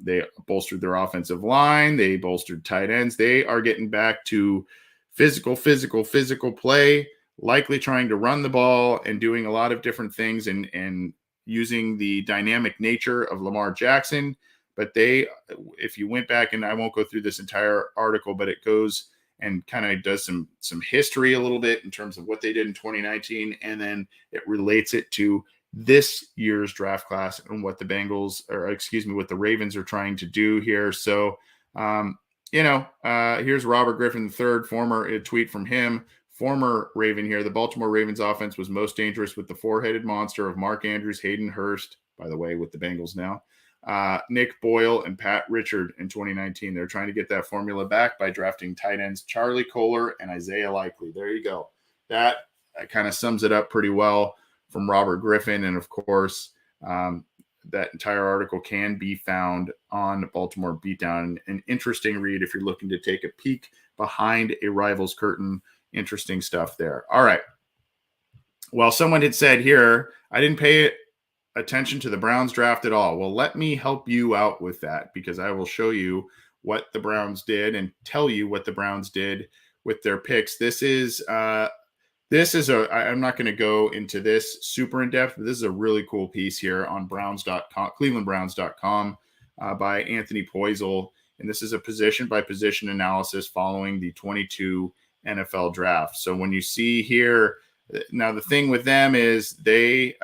They bolstered their offensive line. They bolstered tight ends. They are getting back to physical play, likely trying to run the ball and doing a lot of different things and using the dynamic nature of Lamar Jackson. But they, if you went back, and I won't go through this entire article, but it goes and kind of does some history a little bit in terms of what they did in 2019, and then it relates it to this year's draft class and what the Bengals, what the Ravens are trying to do here. So, here's Robert Griffin III, a tweet from him, former Raven here. The Baltimore Ravens offense was most dangerous with the four-headed monster of Mark Andrews, Hayden Hurst, by the way, with the Bengals now, Nick Boyle, and Pat Richard in 2019. They're trying to get that formula back by drafting tight ends Charlie Kohler and Isaiah Likely. There you go. That kind of sums it up pretty well from Robert Griffin. And, of course, that entire article can be found on Baltimore Beatdown. An interesting read if you're looking to take a peek behind a rival's curtain. Interesting stuff there. All right. Well, someone had said here, I didn't pay attention to the Browns draft at all. Well, let me help you out with that, because I will show you what the Browns did and tell you what the Browns did with their picks. I'm not going to go into this super in depth, but this is a really cool piece here on Browns.com, ClevelandBrowns.com, by Anthony Poisel. And this is a position by position analysis following the 22 NFL draft. So when you see here, now the thing with them is they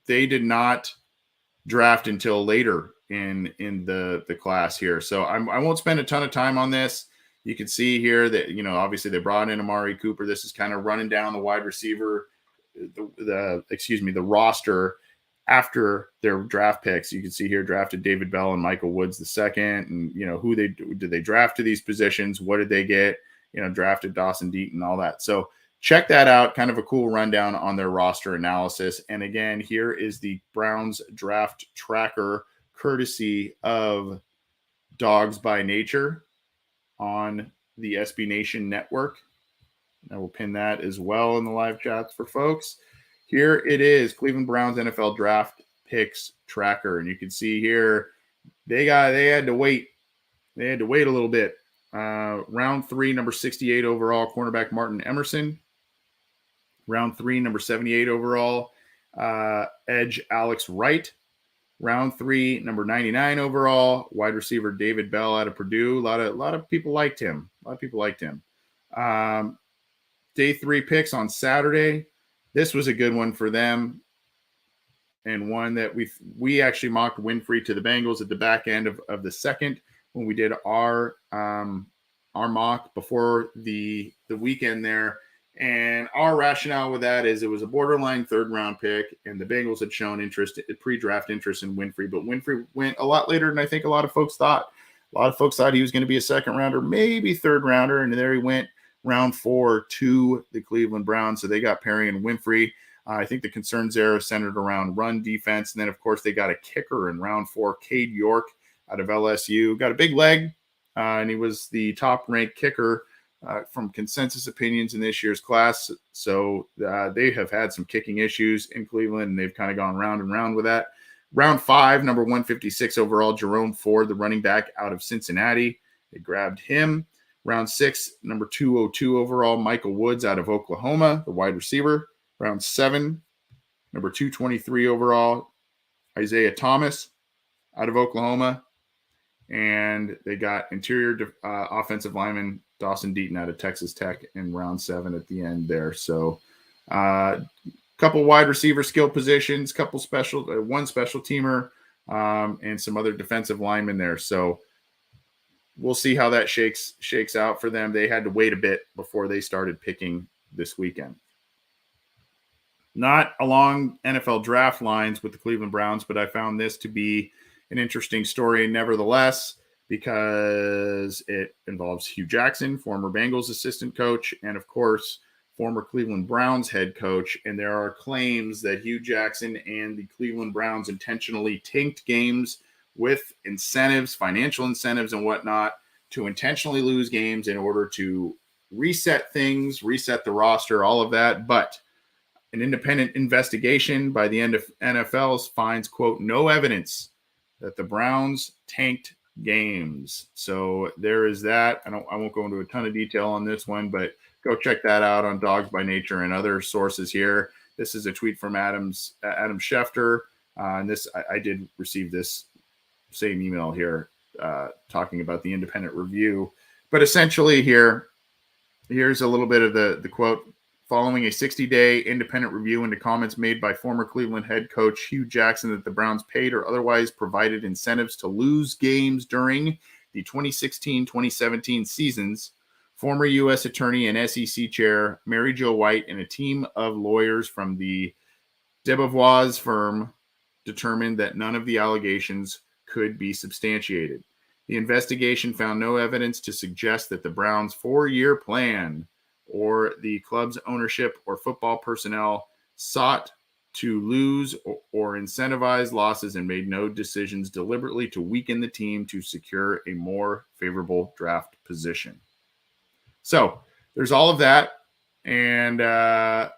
did not draft until later in the class here. So I won't spend a ton of time on this. You can see here that, obviously they brought in Amari Cooper. This is kind of running down the wide receiver, the roster after their draft picks. You can see here drafted David Bell and Michael Woods II, and who did they draft to these positions? What did they get? Drafted Dawson Deaton, all that. So check that out. Kind of a cool rundown on their roster analysis. And again, here is the Browns draft tracker, courtesy of Dogs by Nature on the SB Nation network. I will pin that as well in the live chats for folks. Here it is, Cleveland Browns NFL draft picks tracker. And you can see here, they had to wait. They had to wait a little bit. Round 3, number 68 overall, cornerback Martin Emerson. Round 3, number 78 overall, edge Alex Wright. Round 3, number 99 overall, wide receiver David Bell out of Purdue. A lot of people liked him. Day 3 picks on Saturday. This was a good one for them, and one that we actually mocked Winfrey to the Bengals at the back end of the second when we did our mock before the weekend there. And our rationale with that is it was a borderline third-round pick, and the Bengals had shown pre-draft interest in Winfrey, but Winfrey went a lot later than I think a lot of folks thought. A lot of folks thought he was going to be a second-rounder, maybe third-rounder, and there he went round 4 to the Cleveland Browns. So they got Perry and Winfrey. I think the concerns there are centered around run defense. And then, of course, they got a kicker in round 4, Cade York out of LSU. Got a big leg, and he was the top-ranked kicker from consensus opinions in this year's class. So they have had some kicking issues in Cleveland, and they've kind of gone round and round with that. Round 5, number 156 overall, Jerome Ford, the running back out of Cincinnati. They grabbed him. Round 6, number 202 overall, Michael Woods out of Oklahoma, the wide receiver. Round 7, number 223 overall, Isaiah Thomas out of Oklahoma. And they got interior offensive lineman Dawson Deaton out of Texas Tech in round 7 at the end there. So couple wide receiver skill positions, couple one special teamer, and some other defensive linemen there. So we'll see how that shakes out for them. They had to wait a bit before they started picking this weekend. Not along NFL draft lines with the Cleveland Browns, but I found this to be an interesting story nevertheless, because it involves Hugh Jackson, former Bengals assistant coach, and of course, former Cleveland Browns head coach. And there are claims that Hugh Jackson and the Cleveland Browns intentionally tanked games with incentives, financial incentives and whatnot, to intentionally lose games in order to reset things, reset the roster, all of that. But an independent investigation by the NFL finds, quote, no evidence that the Browns tanked games. So there is that. I won't go into a ton of detail on this one, but go check that out on Dogs by Nature and other sources here. This is a tweet from Adam Schefter. And this, I did receive this same email here talking about the independent review. But essentially here's a little bit of the quote. Following a 60-day independent review into comments made by former Cleveland head coach Hugh Jackson that the Browns paid or otherwise provided incentives to lose games during the 2016-2017 seasons, former U.S. Attorney and SEC Chair Mary Jo White and a team of lawyers from the Debevoise firm determined that none of the allegations could be substantiated. The investigation found no evidence to suggest that the Browns' 4-year plan or the club's ownership or football personnel sought to lose or incentivize losses, and made no decisions deliberately to weaken the team to secure a more favorable draft position. So there's all of that, and a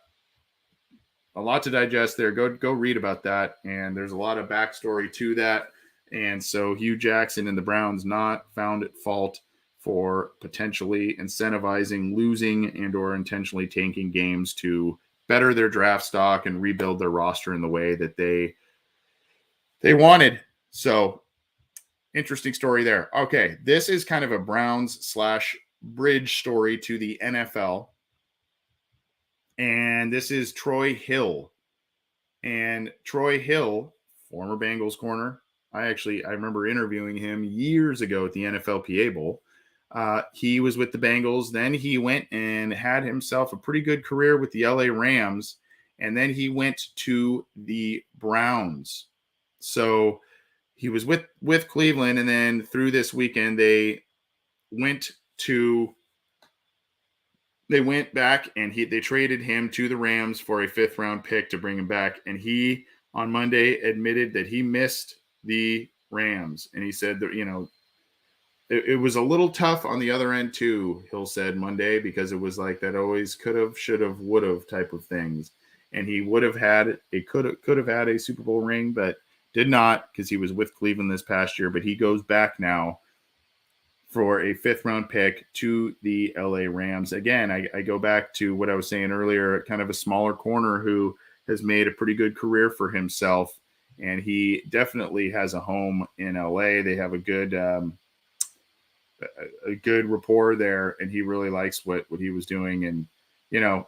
lot to digest there. Go read about that, and there's a lot of backstory to that. And so Hugh Jackson and the Browns not found at fault for potentially incentivizing losing and or intentionally tanking games to better their draft stock and rebuild their roster in the way that they wanted. So interesting story there. Okay, this is kind of a Browns/bridge story to the NFL. And this is Troy Hill. And Troy Hill, former Bengals corner. I remember interviewing him years ago at the NFLPA Bowl. He was with the Bengals. Then he went and had himself a pretty good career with the LA Rams. And then he went to the Browns. So he was with Cleveland. And then through this weekend, they went back and they traded him to the Rams for a 5th-round pick to bring him back. And he, on Monday, admitted that he missed the Rams. And he said that, it was a little tough on the other end too, Hill said Monday, because it was like that always could have, should have, would have type of things. And he could have had a Super Bowl ring, but did not, because he was with Cleveland this past year. But he goes back now for a 5th-round pick to the LA Rams. Again, I go back to what I was saying earlier, kind of a smaller corner who has made a pretty good career for himself. And he definitely has a home in LA. They have a good rapport there, and he really likes what he was doing. And,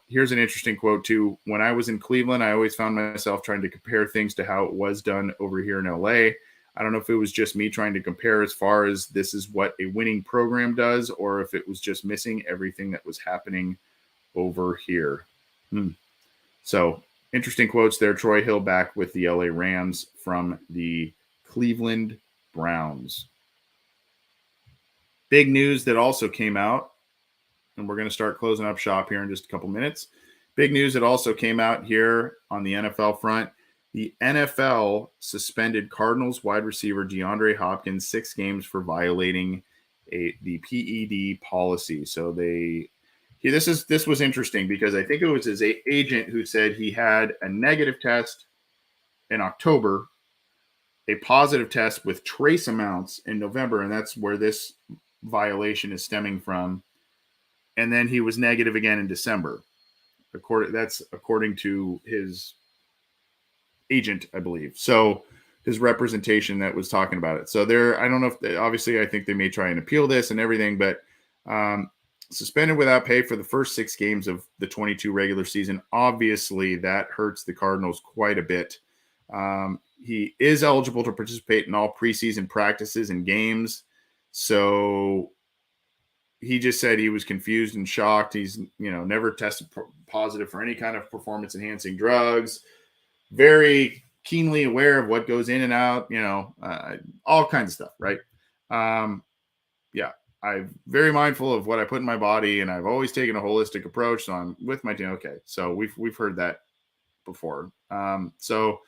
here's an interesting quote too. When I was in Cleveland, I always found myself trying to compare things to how it was done over here in LA. I don't know if it was just me trying to compare as far as this is what a winning program does, or if it was just missing everything that was happening over here. So interesting quotes there. Troy Hill back with the LA Rams from the Cleveland Browns. Big news that also came out, and we're going to start closing up shop here in just a couple minutes. Big news that also came out here on the NFL front. The NFL suspended Cardinals wide receiver DeAndre Hopkins 6 games for violating the PED policy. So this was interesting because I think it was his agent who said he had a negative test in October, a positive test with trace amounts in November, and that's where this violation is stemming from. And then he was negative again in December. That's according to his agent, I believe. So his representation that was talking about it. So I don't know if obviously I think they may try and appeal this and everything, but suspended without pay for the first 6 games of the 22 regular season. Obviously that hurts the Cardinals quite a bit. He is eligible to participate in all preseason practices and games. So he just said he was confused and shocked. He's, never tested positive for any kind of performance enhancing drugs. Very keenly aware of what goes in and out, all kinds of stuff, right? I'm very mindful of what I put in my body, and I've always taken a holistic approach. So I'm with my team. Okay, so we've heard that before. So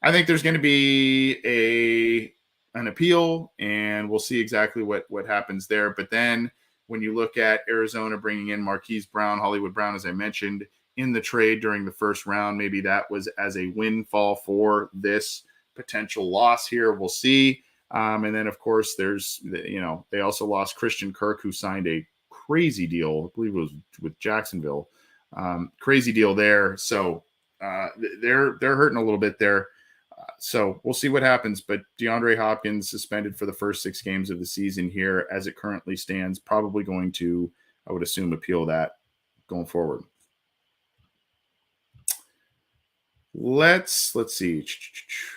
I think there's going to be an appeal, and we'll see exactly what happens there. But then when you look at Arizona bringing in Marquise Brown, Hollywood Brown, as I mentioned, in the trade during the first round, maybe that was as a windfall for this potential loss here. We'll see. And then, of course, there's, they also lost Christian Kirk, who signed a crazy deal. I believe it was with Jacksonville. Crazy deal there. So they're hurting a little bit there. So we'll see what happens. But DeAndre Hopkins suspended for the first 6 games of the season here as it currently stands. Probably going to, I would assume, appeal that going forward. Let's see.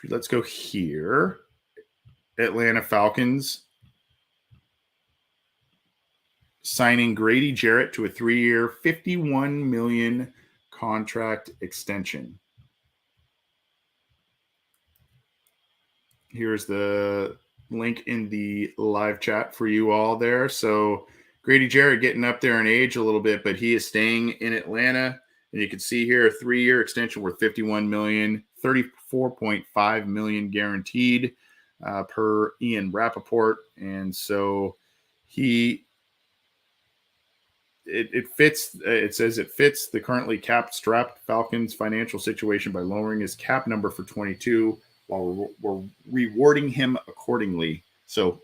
Let's go here. Atlanta Falcons signing Grady Jarrett to a 3-year, $51 million contract extension. Here's the link in the live chat for you all there. So Grady Jarrett getting up there in age a little bit, but he is staying in Atlanta. And you can see here a 3-year extension worth $51 million, $34.5 million guaranteed per Ian Rappaport. And so it fits. It says it fits the currently strapped Falcons financial situation by lowering his cap number for 22 while we're rewarding him accordingly. So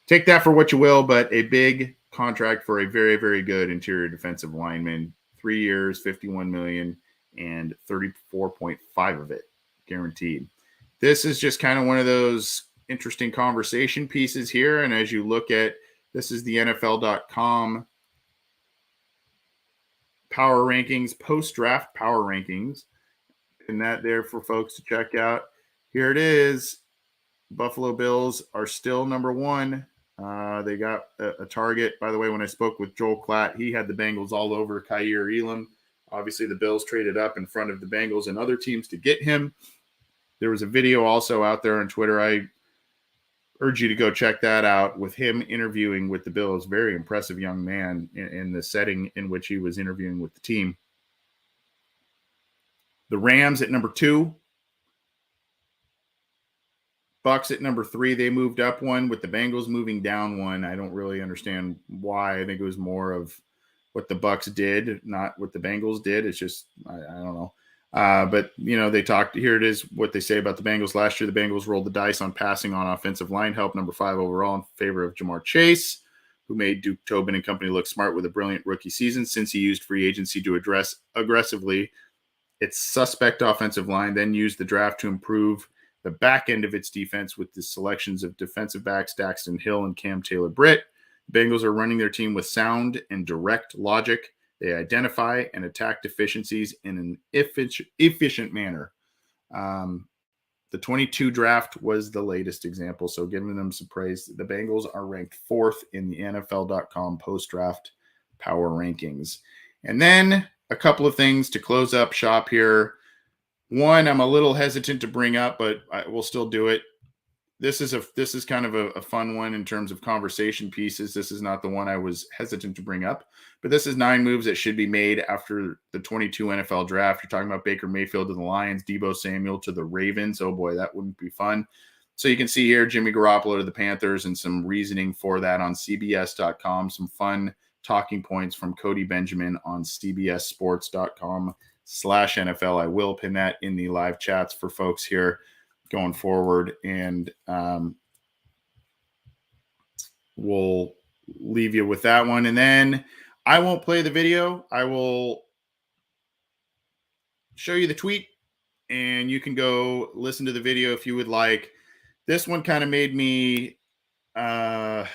take that for what you will, but a big contract for a very, very good interior defensive lineman. 3 years, $51 million, and 34.5 of it guaranteed. This is just kind of one of those interesting conversation pieces here. And as you look at, this is the NFL.com power rankings, post-draft power rankings, and that there for folks to check out. Here it is. Buffalo Bills are still number 1. They got a target. By the way, when I spoke with Joel Klatt, he had the Bengals all over Kaiir Elam. Obviously, the Bills traded up in front of the Bengals and other teams to get him. There was a video also out there on Twitter. I urge you to go check that out with him interviewing with the Bills. Very impressive young man in the setting in which he was interviewing with the team. The Rams at number 2. Bucks at number 3. They moved up 1 with the Bengals moving down 1. I don't really understand why. I think it was more of what the Bucks did, not what the Bengals did. It's just, I don't know. But, they talked, here it is, what they say about the Bengals. Last year, the Bengals rolled the dice on passing on offensive line help, number 5 overall, in favor of Jamar Chase, who made Duke Tobin and company look smart with a brilliant rookie season since he used free agency to address aggressively its suspect offensive line, then used the draft to improve the back end of its defense with the selections of defensive backs Daxton Hill and Cam Taylor-Britt. The Bengals are running their team with sound and direct logic. They identify and attack deficiencies in an efficient manner. The 22 draft was the latest example, so giving them some praise. The Bengals are ranked 4th in the NFL.com post-draft power rankings. And then a couple of things to close up shop here. One, I'm a little hesitant to bring up, but I will still do it. this is kind of a fun one in terms of conversation pieces. This is not the one I was hesitant to bring up, but this is 9 moves that should be made after the 22 NFL draft. You're talking about Baker Mayfield to the Lions, Deebo Samuel to the Ravens. Oh boy, that wouldn't be fun. So you can see here Jimmy Garoppolo to the Panthers and some reasoning for that on CBS.com. Some fun talking points from Cody Benjamin on CBSSports.com/NFL. I will pin that in the live chats for folks here going forward, and we'll leave you with that one. And then I won't play the video. I will show you the tweet, and you can go listen to the video if you would like. This one kind of made me, I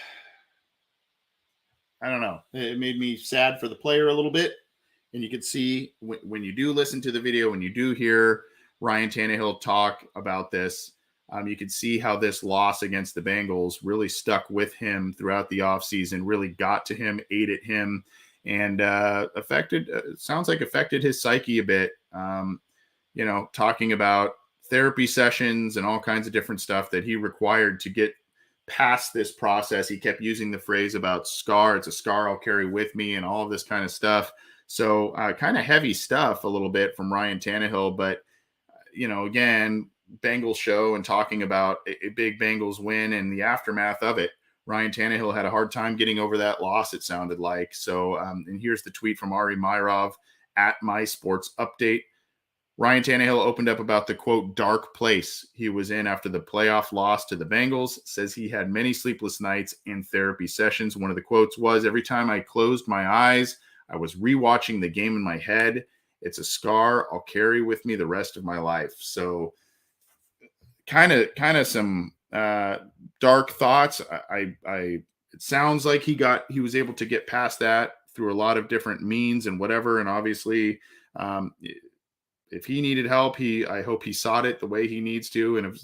don't know. It made me sad for the player a little bit. And you can see when you do listen to the video, when you do hear Ryan Tannehill talk about this, you can see how this loss against the Bengals really stuck with him throughout the offseason, really got to him, ate at him, and affected his psyche a bit. Talking about therapy sessions and all kinds of different stuff that he required to get past this process. He kept using the phrase about scar. It's a scar I'll carry with me, and all of this kind of stuff. So kind of heavy stuff a little bit from Ryan Tannehill, but again, Bengals show and talking about a big Bengals win and the aftermath of it. Ryan Tannehill had a hard time getting over that loss, it sounded like. So, and here's the tweet from Ari Myrov at My Sports Update. Ryan Tannehill opened up about the, quote, dark place he was in after the playoff loss to the Bengals, says he had many sleepless nights and therapy sessions. One of the quotes was, "Every time I closed my eyes, I was rewatching the game in my head. It's a scar I'll carry with me the rest of my life." So kind of some dark thoughts. It sounds like he was able to get past that through a lot of different means and whatever. And obviously, if he needed help, I hope he sought it the way he needs to. And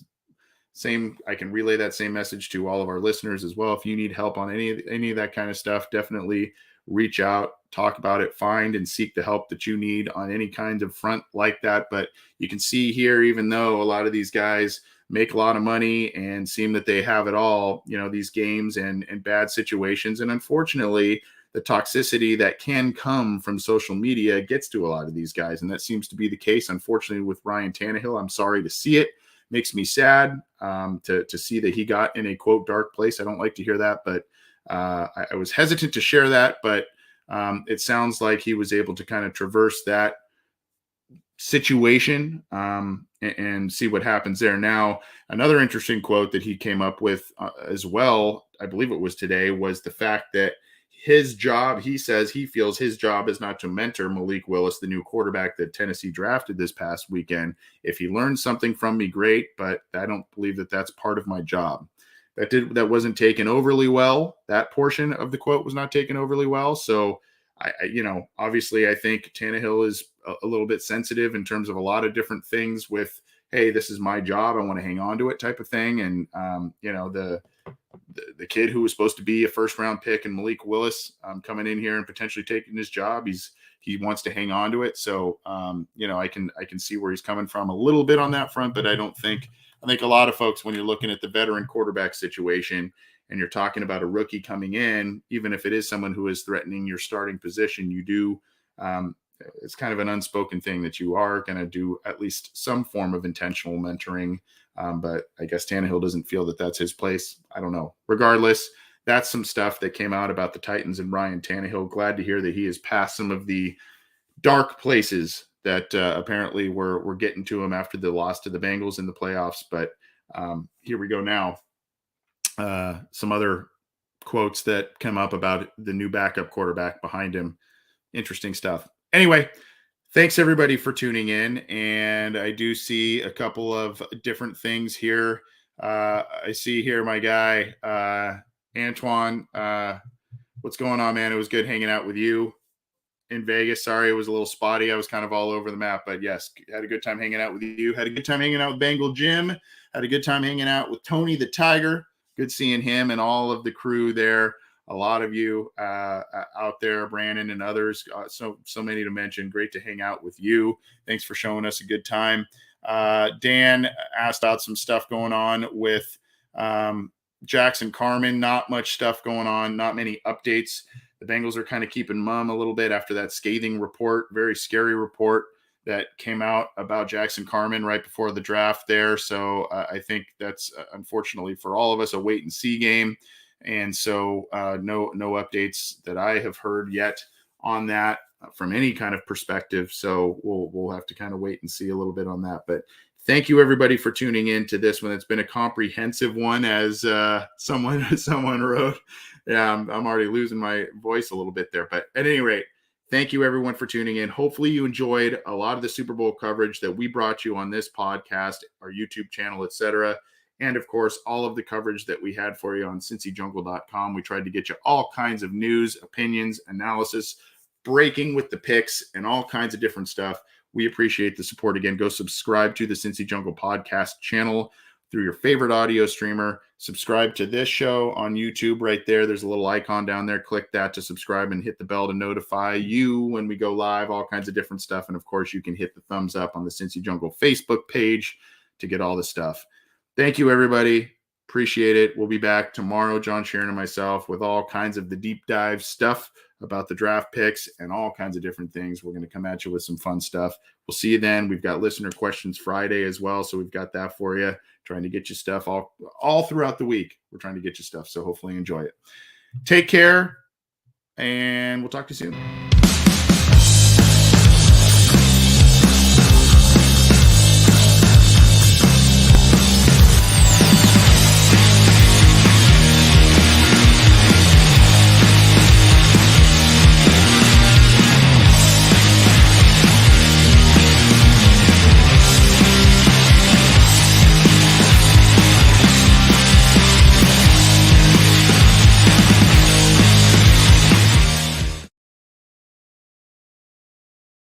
I can relay that same message to all of our listeners as well. If you need help on any of that kind of stuff, definitely reach out, talk about it, find and seek the help that you need on any kind of front like that. But you can see here, even though a lot of these guys make a lot of money and seem that they have it all, these games and bad situations. And unfortunately, the toxicity that can come from social media gets to a lot of these guys. And that seems to be the case, unfortunately, with Ryan Tannehill. I'm sorry to see it. Makes me sad to see that he got in a, quote, dark place. I don't like to hear that, but I was hesitant to share that. But it sounds like he was able to kind of traverse that situation and see what happens there. Now, another interesting quote that he came up with as well, I believe it was today, was the fact that his job, he says he feels his job is not to mentor Malik Willis, the new quarterback that Tennessee drafted this past weekend. If he learns something from me, great, but I don't believe that that's part of my job. That wasn't taken overly well. That portion of the quote was not taken overly well. So obviously I think Tannehill is a little bit sensitive in terms of a lot of different things with, hey, this is my job, I want to hang on to it type of thing. And, the kid who was supposed to be a first-round pick and Malik Willis coming in here and potentially taking his job, he wants to hang on to it. So, I can see where he's coming from a little bit on that front, but I think a lot of folks, when you're looking at the veteran quarterback situation and you're talking about a rookie coming in, even if it is someone who is threatening your starting position, you do, it's kind of an unspoken thing that you are going to do at least some form of intentional mentoring. But I guess Tannehill doesn't feel that that's his place. I don't know. Regardless, that's some stuff that came out about the Titans and Ryan Tannehill. Glad to hear that he has passed some of the dark places that apparently were getting to him after the loss to the Bengals in the playoffs. But here we go now. Some other quotes that come up about the new backup quarterback behind him. Interesting stuff. Anyway, thanks everybody for tuning in. And I do see a couple of different things here. I see here my guy, Antoine. What's going on, man? It was good hanging out with you in Vegas. Sorry, it was a little spotty. I was kind of all over the map, but yes, had a good time hanging out with you. Had a good time hanging out with Bengal Jim. Had a good time hanging out with Tony the Tiger. Good seeing him and all of the crew there. A lot of you out there, Brandon and others, so many to mention. Great to hang out with you. Thanks for showing us a good time. Dan asked about some stuff going on with Jackson Carman, not much stuff going on, not many updates. The Bengals are kind of keeping mum a little bit after that scathing report, very scary report that came out about Jackson Carman right before the draft there. So I think that's unfortunately for all of us a wait and see game. And so no updates that I have heard yet on that from any kind of perspective. So we'll have to kind of wait and see a little bit on that. But thank you everybody for tuning in to this one. It's been a comprehensive one, as someone wrote. Yeah, I'm already losing my voice a little bit there. But at any rate, thank you everyone for tuning in. Hopefully you enjoyed a lot of the Super Bowl coverage that we brought you on this podcast, our YouTube channel, etc. And of course, all of the coverage that we had for you on cincyjungle.com. We tried to get you all kinds of news, opinions, analysis, breaking with the picks, and all kinds of different stuff. We appreciate the support. Again, go subscribe to the Cincy Jungle podcast channel through your favorite audio streamer. Subscribe to this show on YouTube right there. There's a little icon down there. Click that to subscribe and hit the bell to notify you when we go live, all kinds of different stuff. And of course, you can hit the thumbs up on the Cincy Jungle Facebook page to get all the stuff. Thank you, everybody. Appreciate it. We'll be back tomorrow, John Sharon and myself, with all kinds of the deep dive stuff about the draft picks and all kinds of different things. We're going to come at you with some fun stuff. We'll see you then. We've got listener questions Friday as well, so we've got that for you. Trying to get you stuff all throughout the week. We're trying to get you stuff, so hopefully you enjoy it. Take care, and we'll talk to you soon.